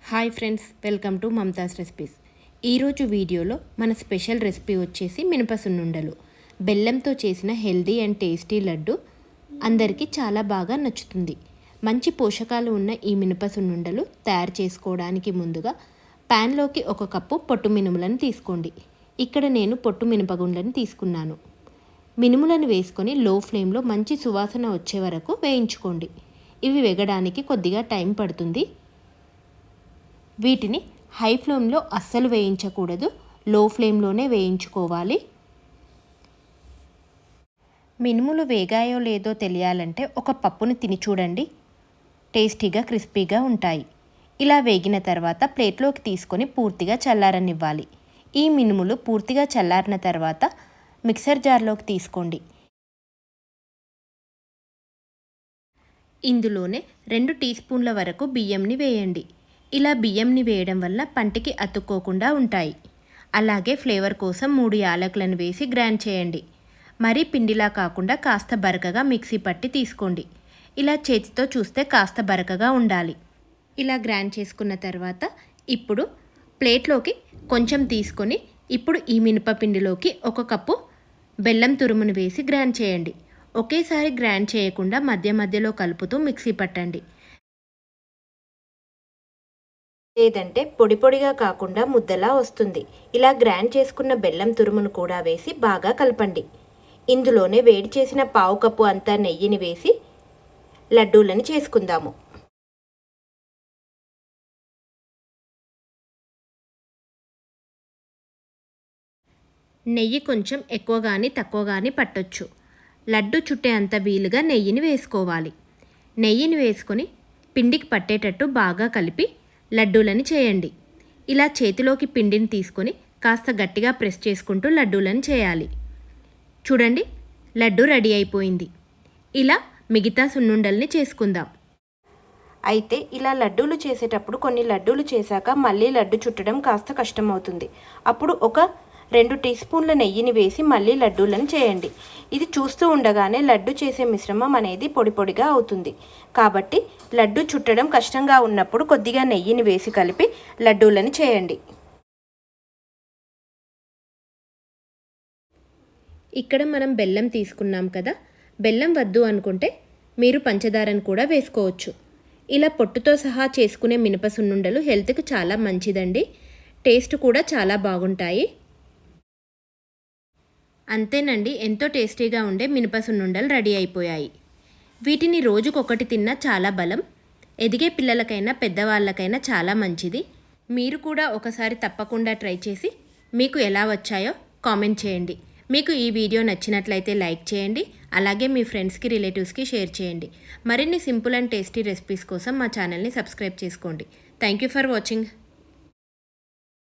Hi friends, welcome to Mamata's recipes. ఈరోజు వీడియోలో మన స్పెషల్ రెసిపీ వచ్చేసి మినప సున్నుండలు. బెల్లంతో చేసిన హెల్దీ అండ్ టేస్టీ లడ్డు అందరికీ చాలా బాగా నచ్చుతుంది. మంచి పోషకాలు ఉన్న ఈ మినప సున్నుండలు తయారు చేసుకోవడానికి ముందుగా ప్యాన్లోకి 1 కప్పు పొట్టు మినుములను తీసుకోండి. ఇక్కడ నేను పొట్టు మినపగుండ్లను తీసుకున్నాను. మినుములను వేసుకొని లో ఫ్లేమ్లో మంచి సువాసన వచ్చే వరకు వేయించుకోండి. ఇవి వేగడానికి కొద్దిగా టైం పడుతుంది. వీటిని హై ఫ్లేమ్లో అస్సలు వేయించకూడదు, లో ఫ్లేమ్లోనే వేయించుకోవాలి. మినుములు వేగాయో లేదో తెలియాలంటే ఒక పప్పును తిని చూడండి. టేస్టీగా క్రిస్పీగా ఉంటాయి. ఇలా వేగిన తర్వాత ప్లేట్లోకి తీసుకొని పూర్తిగా చల్లారనివ్వాలి. ఈ మినుములు పూర్తిగా చల్లారిన తర్వాత మిక్సర్ జార్లోకి తీసుకోండి. ఇందులోనే 2 టీ స్పూన్ల వరకు బియ్యంని వేయండి. ఇలా బియ్యంని వేయడం వల్ల పంటికి అతుక్కోకుండా ఉంటాయి. అలాగే ఫ్లేవర్ కోసం 3 యాలకులను వేసి గ్రైండ్ చేయండి. మరీ పిండిలా కాకుండా కాస్త బరకగా మిక్సీ పట్టి తీసుకోండి. ఇలా చేతితో చూస్తే కాస్త బరకగా ఉండాలి. ఇలా గ్రైండ్ చేసుకున్న తర్వాత ఇప్పుడు ప్లేట్లోకి కొంచెం తీసుకొని ఇప్పుడు ఈ మినపపిండిలోకి 1 కప్పు బెల్లం తురుమును వేసి గ్రైండ్ చేయండి. ఒకేసారి గ్రైండ్ చేయకుండా మధ్య మధ్యలో కలుపుతూ మిక్సీ పట్టండి. లేదంటే పొడి పొడిగా కాకుండా ముద్దలా వస్తుంది. ఇలా గ్రైండ్ చేసుకున్న బెల్లం తురుమును కూడా వేసి బాగా కలపండి. ఇందులోనే వేడి చేసిన 1/2 కప్పు అంతా నెయ్యిని వేసి లడ్డూలను చేసుకుందాము. నెయ్యి కొంచెం ఎక్కువ కానీ తక్కువ కానీ పట్టొచ్చు. లడ్డు చుట్టే అంత వీలుగా నెయ్యిని వేసుకోవాలి. నెయ్యిని వేసుకొని పిండికి పట్టేటట్టు బాగా కలిపి లడ్డూలని చేయండి. ఇలా చేతిలోకి పిండిని తీసుకొని కాస్త గట్టిగా ప్రెస్ చేసుకుంటూ లడ్డూలను చేయాలి. చూడండి, లడ్డు రెడీ అయిపోయింది. ఇలా మిగతా సున్నుండల్ని చేసుకుందాం. అయితే ఇలా లడ్డూలు చేసేటప్పుడు కొన్ని లడ్డూలు చేశాక మళ్ళీ లడ్డు చుట్టడం కాస్త కష్టమవుతుంది. అప్పుడు ఒక 2 టీ స్పూన్ల నెయ్యిని వేసి మళ్ళీ లడ్డూలను చేయండి. ఇది చూస్తూ ఉండగానే లడ్డు చేసే మిశ్రమం అనేది పొడి పొడిగా అవుతుంది. కాబట్టి లడ్డు చుట్టడం కష్టంగా ఉన్నప్పుడు కొద్దిగా నెయ్యిని వేసి కలిపి లడ్డూలను చేయండి. ఇక్కడ మనం బెల్లం తీసుకున్నాం కదా, బెల్లం వద్దు అనుకుంటే మీరు పంచదారను కూడా వేసుకోవచ్చు. ఇలా పొట్టుతో సహా చేసుకునే మినప సున్నుండలు హెల్త్కి చాలా మంచిదండి. టేస్ట్ కూడా చాలా బాగుంటాయి. అంతేనండి, ఎంతో టేస్టీగా ఉండే మినప సున్నుండలు రెడీ అయిపోయాయి. వీటిని రోజుకొకటి తిన్నా చాలా బలం. ఎదిగే పిల్లలకైనా పెద్దవాళ్ళకైనా చాలా మంచిది. మీరు కూడా ఒకసారి తప్పకుండా ట్రై చేసి మీకు ఎలా వచ్చాయో కామెంట్ చేయండి. మీకు ఈ వీడియో నచ్చినట్లయితే లైక్ చేయండి. అలాగే మీ ఫ్రెండ్స్కి, రిలేటివ్స్కి షేర్ చేయండి. మరిన్ని సింపుల్ అండ్ టేస్టీ రెసిపీస్ కోసం మా ఛానల్ని సబ్స్క్రైబ్ చేసుకోండి. Thank you for watching.